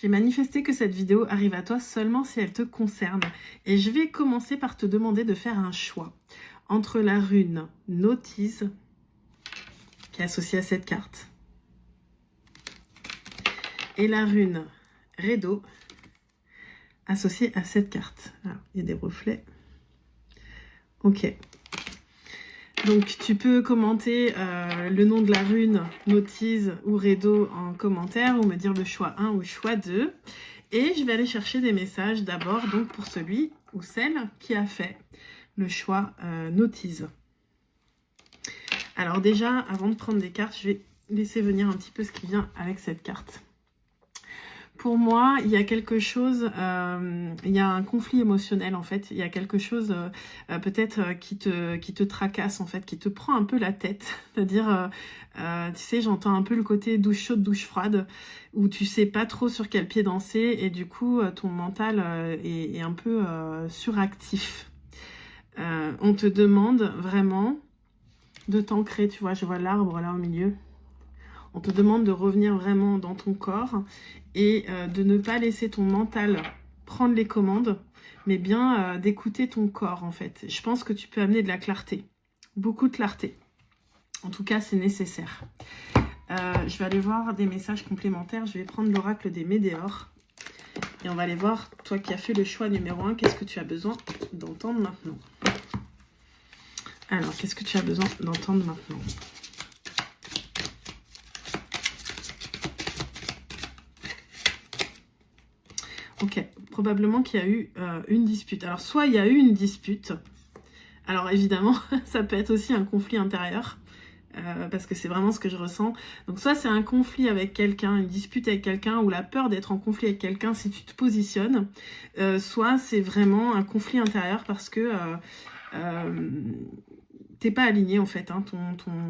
J'ai manifesté que cette vidéo arrive à toi seulement si elle te concerne. Et je vais commencer par te demander de faire un choix entre la rune Notice, qui est associée à cette carte, et la rune Redo, associée à cette carte. Alors, il y a des reflets. Ok. Donc, tu peux commenter le nom de la rune, Notice ou Redo en commentaire ou me dire le choix 1 ou choix 2. Et je vais aller chercher des messages d'abord donc pour celui ou celle qui a fait le choix Notice. Alors déjà, avant de prendre des cartes, je vais laisser venir un petit peu ce qui vient avec cette carte. Pour moi, il y a quelque chose, il y a un conflit émotionnel en fait, il y a quelque chose peut-être qui te tracasse en fait, qui te prend un peu la tête, c'est-à-dire, tu sais, j'entends un peu le côté douche chaude, douche froide, où tu sais pas trop sur quel pied danser et du coup ton mental est un peu suractif. On te demande vraiment de t'ancrer, tu vois, je vois l'arbre là au milieu. On te demande de revenir vraiment dans ton corps et de ne pas laisser ton mental prendre les commandes, mais bien d'écouter ton corps en fait. Je pense que tu peux amener de la clarté, beaucoup de clarté. En tout cas, c'est nécessaire. Je vais aller voir des messages complémentaires. Je vais prendre l'oracle des Médéors et on va aller voir, toi qui as fait le choix numéro 1, qu'est-ce que tu as besoin d'entendre maintenant? Alors, qu'est-ce que tu as besoin d'entendre maintenant? Ok, probablement qu'il y a eu une dispute. Alors, soit il y a eu une dispute. Alors, évidemment, ça peut être aussi un conflit intérieur. Parce que c'est vraiment ce que je ressens. Donc, soit c'est un conflit avec quelqu'un, une dispute avec quelqu'un, ou la peur d'être en conflit avec quelqu'un si tu te positionnes. Soit c'est vraiment un conflit intérieur parce que t'es pas aligné en fait. Hein.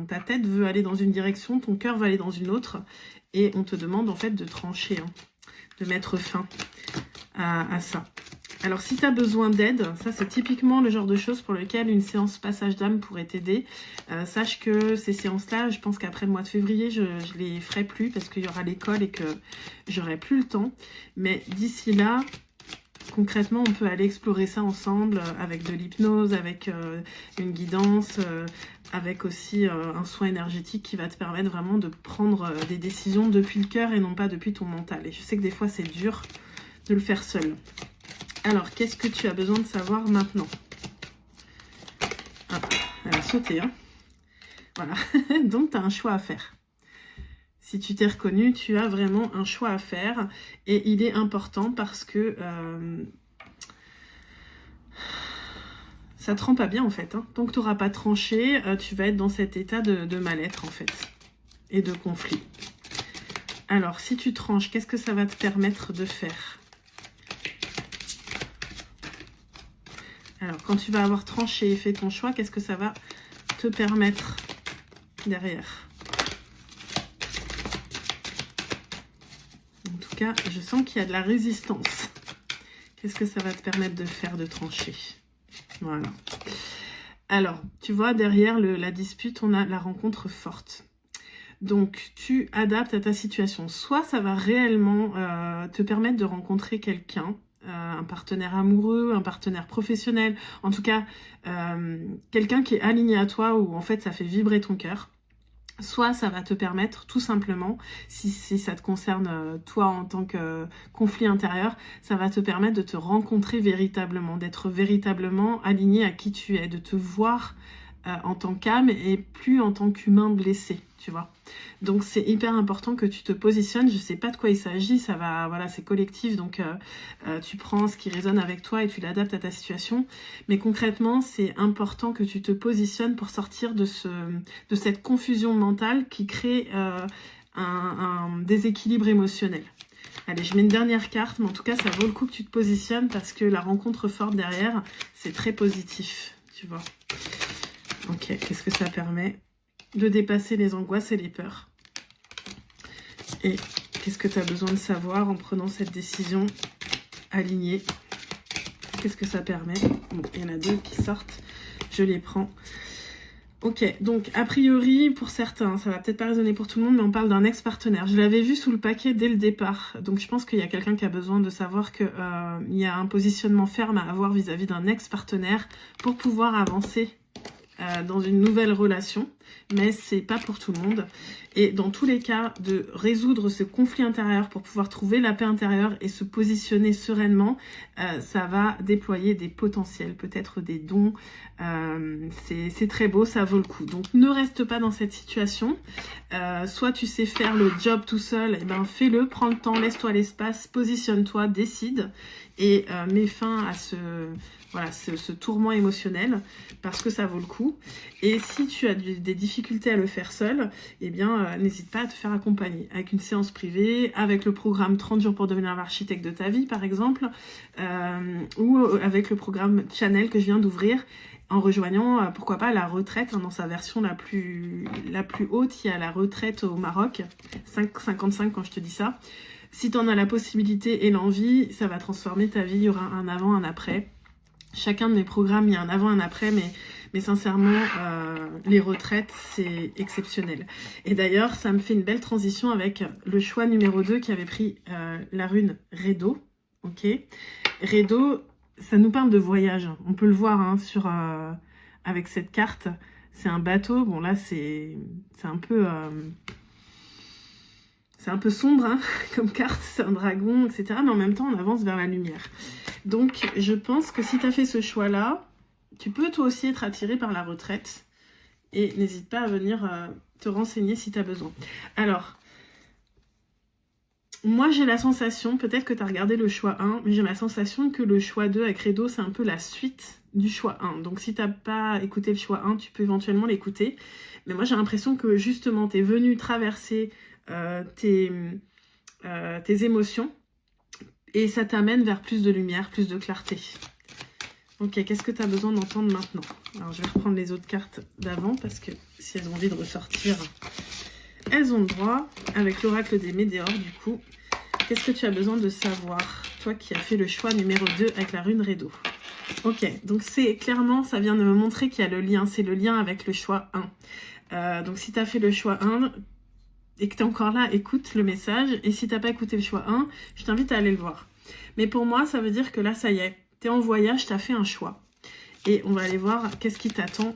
Ta tête veut aller dans une direction, ton cœur va aller dans une autre. Et on te demande en fait de trancher, hein, de mettre fin à ça. Alors si tu as besoin d'aide, ça c'est typiquement le genre de choses pour lequel une séance passage d'âme pourrait t'aider. Sache que ces séances-là, je pense qu'après le mois de février, je les ferai plus parce qu'il y aura l'école et que j'aurai plus le temps. Mais d'ici là, concrètement, on peut aller explorer ça ensemble avec de l'hypnose, avec une guidance, avec aussi un soin énergétique qui va te permettre vraiment de prendre des décisions depuis le cœur et non pas depuis ton mental. Et je sais que des fois, c'est dur de le faire seul. Alors, qu'est-ce que tu as besoin de savoir maintenant? Ah, elle a sauté, hein. Voilà. Donc, tu as un choix à faire. Si tu t'es reconnu, tu as vraiment un choix à faire. Et il est important parce que ça te rend pas bien, en fait. Hein. Tant que tu n'auras pas tranché, tu vas être dans cet état de mal-être, en fait. Et de conflit. Alors, si tu tranches, qu'est-ce que ça va te permettre de faire? Alors, quand tu vas avoir tranché et fait ton choix, qu'est-ce que ça va te permettre derrière? En tout cas, je sens qu'il y a de la résistance. Qu'est-ce que ça va te permettre de faire, de trancher? Voilà. Alors, tu vois, derrière la dispute, on a la rencontre forte. Donc, tu adaptes à ta situation. Soit ça va réellement te permettre de rencontrer quelqu'un, un partenaire amoureux, un partenaire professionnel, en tout cas quelqu'un qui est aligné à toi ou en fait ça fait vibrer ton cœur. Soit ça va te permettre tout simplement, si ça te concerne toi en tant que conflit intérieur, ça va te permettre de te rencontrer véritablement, d'être véritablement aligné à qui tu es, de te voir en tant qu'âme et plus en tant qu'humain blessé, tu vois. Donc c'est hyper important que tu te positionnes. Je sais pas de quoi il s'agit, ça va, voilà, c'est collectif, donc tu prends ce qui résonne avec toi et tu l'adaptes à ta situation. Mais concrètement, c'est important que tu te positionnes pour sortir de cette confusion mentale qui crée un déséquilibre émotionnel. Allez, je mets une dernière carte, mais en tout cas, ça vaut le coup que tu te positionnes parce que la rencontre forte derrière, c'est très positif, tu vois. Ok, qu'est-ce que ça permet? De dépasser les angoisses et les peurs. Et qu'est-ce que tu as besoin de savoir en prenant cette décision alignée? Qu'est-ce que ça permet? Bon, il y en a deux qui sortent, je les prends. Ok, donc a priori, pour certains, ça va peut-être pas résonner pour tout le monde, mais on parle d'un ex-partenaire. Je l'avais vu sous le paquet dès le départ, donc je pense qu'il y a quelqu'un qui a besoin de savoir qu'il y a un positionnement ferme à avoir vis-à-vis d'un ex-partenaire pour pouvoir avancer dans une nouvelle relation, mais c'est pas pour tout le monde. Et dans tous les cas, de résoudre ce conflit intérieur pour pouvoir trouver la paix intérieure et se positionner sereinement, ça va déployer des potentiels, peut-être des dons. C'est très beau, ça vaut le coup. Donc ne reste pas dans cette situation. Soit tu sais faire le job tout seul, et ben fais-le, prends le temps, laisse-toi l'espace, positionne-toi, décide et mets fin à ce tourment émotionnel parce que ça vaut le coup. Et si tu as des difficultés à le faire seul, eh bien n'hésite pas à te faire accompagner avec une séance privée, avec le programme 30 jours pour devenir l'architecte de ta vie par exemple, ou avec le programme Channel que je viens d'ouvrir en rejoignant pourquoi pas la retraite dans sa version la plus haute. Il y a la retraite au Maroc, 5,55 quand je te dis ça. Si tu en as la possibilité et l'envie, ça va transformer ta vie. Il y aura un avant, un après. Chacun de mes programmes, il y a un avant, un après, mais sincèrement, les retraites, c'est exceptionnel. Et d'ailleurs, ça me fait une belle transition avec le choix numéro 2 qui avait pris la rune Redo. Ok, Redo, ça nous parle de voyage. On peut le voir hein, avec cette carte. C'est un bateau. Bon, là, c'est un peu... c'est un peu sombre hein, comme carte, c'est un dragon, etc. Mais en même temps, on avance vers la lumière. Donc, je pense que si tu as fait ce choix-là, tu peux toi aussi être attiré par la retraite. Et n'hésite pas à venir te renseigner si tu as besoin. Alors, moi j'ai la sensation, peut-être que tu as regardé le choix 1, mais j'ai la sensation que le choix 2 avec Redo, c'est un peu la suite du choix 1. Donc si tu n'as pas écouté le choix 1, tu peux éventuellement l'écouter. Mais moi j'ai l'impression que justement, tu es venu traverser tes émotions et ça t'amène vers plus de lumière, plus de clarté. Ok, qu'est-ce que tu as besoin d'entendre maintenant? Alors je vais reprendre les autres cartes d'avant parce que si elles ont envie de ressortir, elles ont le droit. Avec l'oracle des météores du coup, qu'est-ce que tu as besoin de savoir? Toi qui as fait le choix numéro 2 avec la rune Redo. Ok, donc c'est clairement, ça vient de me montrer qu'il y a le lien, c'est le lien avec le choix 1. Donc si tu as fait le choix 1 et que tu es encore là, écoute le message. Et si tu n'as pas écouté le choix 1, je t'invite à aller le voir. Mais pour moi, ça veut dire que là, ça y est, tu es en voyage, tu as fait un choix. Et on va aller voir qu'est-ce qui t'attend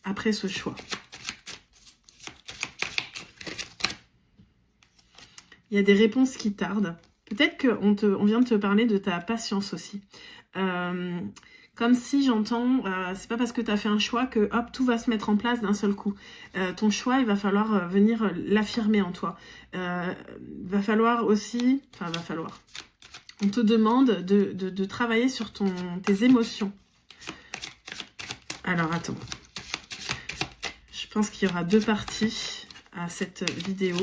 après ce choix. Il y a des réponses qui tardent. Peut-être qu'on vient de te parler de ta patience aussi. Comme si j'entends, c'est pas parce que tu as fait un choix que hop, tout va se mettre en place d'un seul coup. Ton choix, il va falloir venir l'affirmer en toi. Va falloir aussi, on te demande de travailler sur tes émotions. Alors attends, je pense qu'il y aura 2 parties à cette vidéo.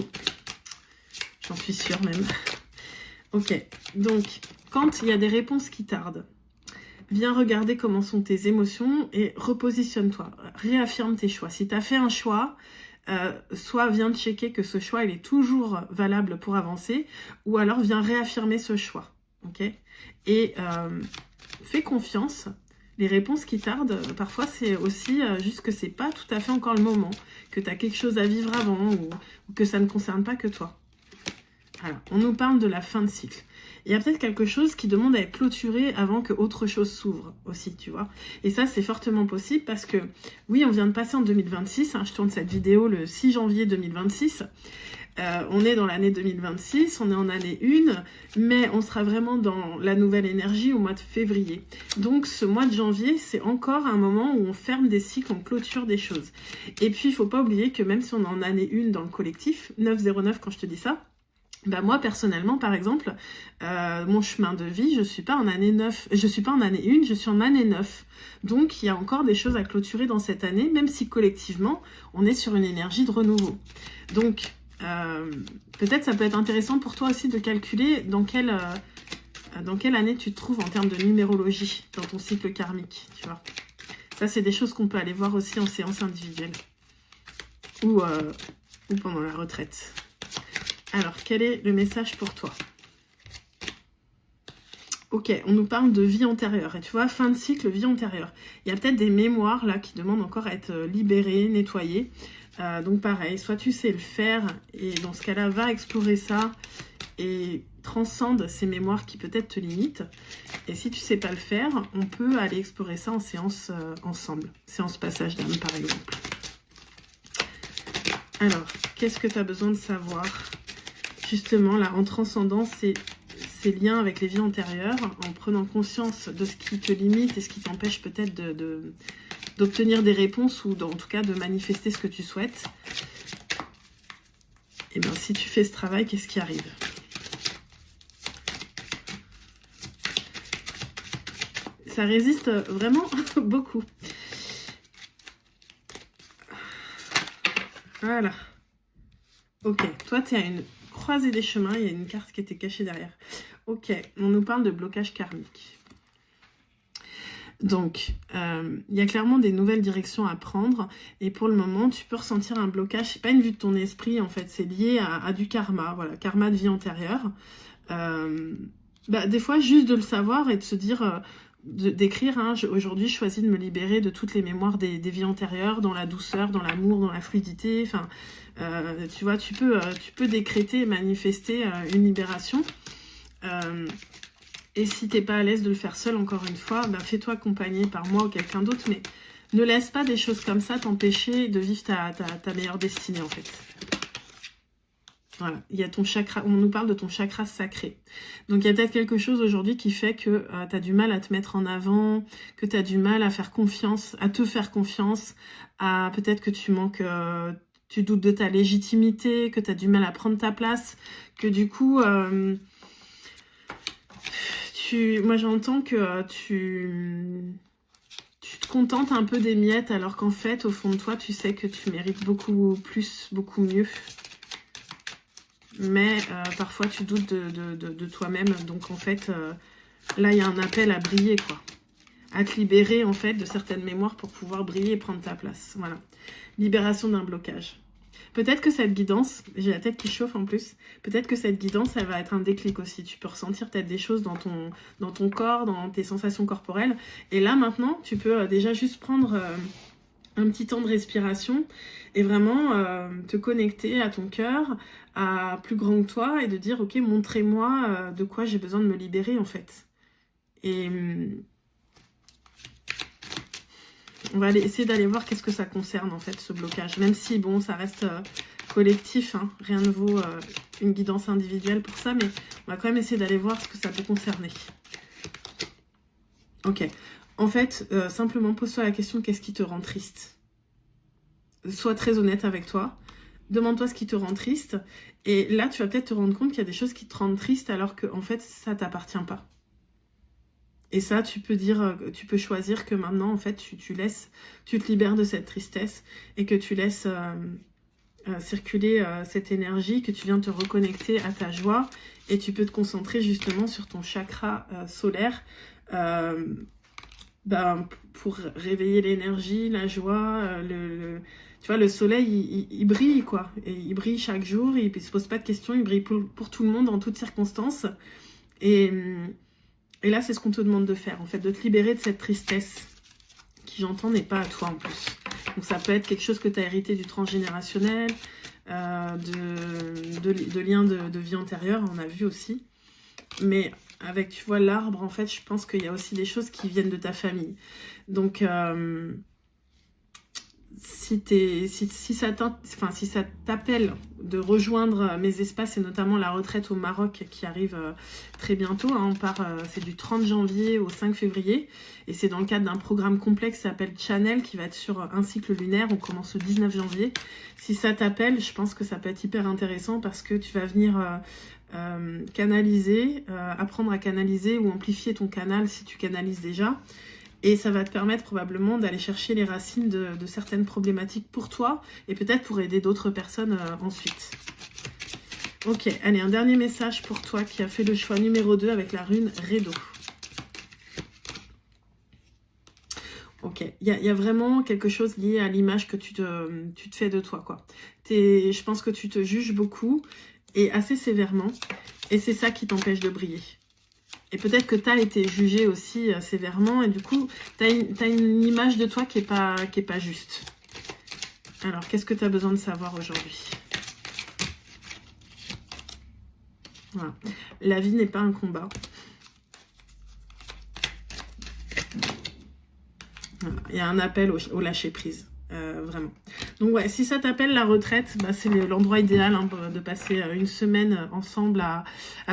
J'en suis sûre même. Ok, donc quand il y a des réponses qui tardent, viens regarder comment sont tes émotions et repositionne-toi. Réaffirme tes choix. Si tu as fait un choix, soit viens checker que ce choix il est toujours valable pour avancer, ou alors viens réaffirmer ce choix. Ok, et fais confiance. Les réponses qui tardent, parfois c'est aussi juste que c'est pas tout à fait encore le moment, que tu as quelque chose à vivre avant ou que ça ne concerne pas que toi. Alors, on nous parle de la fin de cycle. Il y a peut-être quelque chose qui demande à être clôturé avant que autre chose s'ouvre aussi, tu vois. Et ça, c'est fortement possible parce que, oui, on vient de passer en 2026. Hein, je tourne cette vidéo le 6 janvier 2026. On est dans l'année 2026, on est en année 1, mais on sera vraiment dans la nouvelle énergie au mois de février. Donc, ce mois de janvier, c'est encore un moment où on ferme des cycles, on clôture des choses. Et puis, il ne faut pas oublier que même si on est en année 1 dans le collectif, 909 quand je te dis ça, bah moi personnellement par exemple mon chemin de vie, je suis pas en année 9, je suis pas en année 1, je suis en année 9. Donc il y a encore des choses à clôturer dans cette année, même si collectivement on est sur une énergie de renouveau. Donc peut-être ça peut être intéressant pour toi aussi de calculer dans quelle année tu te trouves en termes de numérologie dans ton cycle karmique, tu vois. Ça c'est des choses qu'on peut aller voir aussi en séance individuelle ou pendant la retraite. Alors, quel est le message pour toi? Ok, on nous parle de vie antérieure. Et tu vois, fin de cycle, vie antérieure. Il y a peut-être des mémoires là qui demandent encore à être libérées, nettoyées. Donc pareil, soit tu sais le faire et dans ce cas-là, va explorer ça et transcende ces mémoires qui peut-être te limitent. Et si tu sais pas le faire, on peut aller explorer ça en séance ensemble. Séance passage d'âme par exemple. Alors, qu'est-ce que tu as besoin de savoir? Justement, là, en transcendant ces liens avec les vies antérieures, en prenant conscience de ce qui te limite et ce qui t'empêche peut-être d'obtenir des réponses ou en tout cas de manifester ce que tu souhaites. Et bien, si tu fais ce travail, qu'est-ce qui arrive? Ça résiste vraiment beaucoup. Voilà. Ok, toi, tu es à une croisée des chemins. Il y a une carte qui était cachée derrière. Ok, on nous parle de blocage karmique. Donc, il y a clairement des nouvelles directions à prendre. Et pour le moment, tu peux ressentir un blocage. C'est pas une vue de ton esprit, en fait. C'est lié à du karma. Voilà, karma de vie antérieure. Des fois, juste de le savoir et de se dire... d'écrire, hein, aujourd'hui je choisis de me libérer de toutes les mémoires des vies antérieures, dans la douceur, dans l'amour, dans la fluidité, enfin, tu vois, tu peux décréter et manifester une libération, et si t'es pas à l'aise de le faire seul, encore une fois, fais-toi accompagner par moi ou quelqu'un d'autre, mais ne laisse pas des choses comme ça t'empêcher de vivre ta meilleure destinée, en fait. Voilà, il y a ton chakra, on nous parle de ton chakra sacré. Donc il y a peut-être quelque chose aujourd'hui qui fait que tu as du mal à te mettre en avant, que tu as du mal à faire confiance, à te faire confiance, à peut-être que tu manques, tu doutes de ta légitimité, que tu as du mal à prendre ta place, que du coup, moi j'entends que tu te contentes un peu des miettes alors qu'en fait, au fond de toi, tu sais que tu mérites beaucoup plus, beaucoup mieux. Mais parfois tu doutes de toi-même, donc en fait là il y a un appel à briller, quoi, à te libérer en fait de certaines mémoires pour pouvoir briller et prendre ta place. Voilà, libération d'un blocage. Peut-être que cette guidance, j'ai la tête qui chauffe en plus, peut-être que cette guidance elle va être un déclic aussi. Tu peux ressentir peut-être des choses dans ton corps, dans tes sensations corporelles, et là maintenant tu peux déjà juste prendre un petit temps de respiration et vraiment te connecter à ton cœur, à plus grand que toi, et de dire ok, montrez-moi de quoi j'ai besoin de me libérer en fait. Et on va essayer d'aller voir qu'est-ce que ça concerne en fait, ce blocage, même si bon, ça reste collectif, hein, rien ne vaut une guidance individuelle pour ça, mais on va quand même essayer d'aller voir ce que ça peut concerner. Ok, en fait, simplement pose-toi la question, qu'est-ce qui te rend triste? Sois très honnête avec toi. Demande-toi ce qui te rend triste. Et là, tu vas peut-être te rendre compte qu'il y a des choses qui te rendent triste alors que en fait, ça ne t'appartient pas. Et ça, tu peux choisir que maintenant, en fait, tu te libères de cette tristesse et que tu laisses circuler cette énergie, que tu viens te reconnecter à ta joie et tu peux te concentrer justement sur ton chakra solaire pour réveiller l'énergie, la joie, tu vois, le soleil, il brille, quoi. Et il brille chaque jour, il ne se pose pas de questions, il brille pour tout le monde, en toutes circonstances. Et là, c'est ce qu'on te demande de faire, en fait, de te libérer de cette tristesse qui, j'entends, n'est pas à toi, en plus. Donc, ça peut être quelque chose que tu as hérité du transgénérationnel, de liens de vie antérieure, on a vu aussi. Mais avec, tu vois, l'arbre, en fait, je pense qu'il y a aussi des choses qui viennent de ta famille. Donc, si ça t'appelle de rejoindre mes espaces, et notamment la retraite au Maroc qui arrive très bientôt, hein, on part, c'est du 30 janvier au 5 février, et c'est dans le cadre d'un programme complexe qui s'appelle Channel, qui va être sur un cycle lunaire. On commence le 19 janvier. Si ça t'appelle, je pense que ça peut être hyper intéressant parce que tu vas venir canaliser, apprendre à canaliser ou amplifier ton canal si tu canalises déjà. Et ça va te permettre probablement d'aller chercher les racines de certaines problématiques pour toi et peut-être pour aider d'autres personnes ensuite. Ok, allez, un dernier message pour toi qui a fait le choix numéro 2 avec la rune Redo. Ok, il y a vraiment quelque chose lié à l'image que tu te fais de toi, quoi. Je pense que tu te juges beaucoup et assez sévèrement, et c'est ça qui t'empêche de briller. Et peut-être que tu as été jugé aussi sévèrement et du coup, tu as une image de toi qui est pas juste. Alors, qu'est-ce que tu as besoin de savoir aujourd'hui? Voilà. La vie n'est pas un combat. Voilà. Il y a un appel au lâcher-prise. Vraiment. Donc ouais, si ça t'appelle la retraite, bah, c'est l'endroit idéal hein, de passer une semaine ensemble à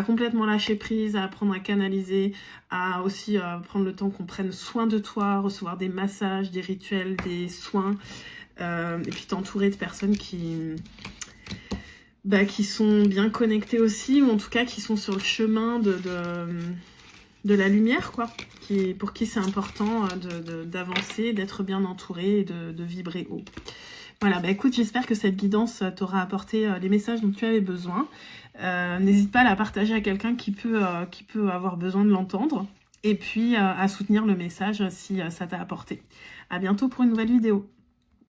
complètement lâcher prise, à apprendre à canaliser, à aussi prendre le temps qu'on prenne soin de toi, recevoir des massages, des rituels, des soins, et puis t'entourer de personnes qui sont bien connectées aussi, ou en tout cas qui sont sur le chemin de la lumière, quoi. Pour qui c'est important d'avancer, d'être bien entouré et de vibrer haut. Voilà, bah écoute, j'espère que cette guidance t'aura apporté les messages dont tu avais besoin. N'hésite pas à la partager à quelqu'un qui peut avoir besoin de l'entendre. Et puis à soutenir le message si ça t'a apporté. À bientôt pour une nouvelle vidéo.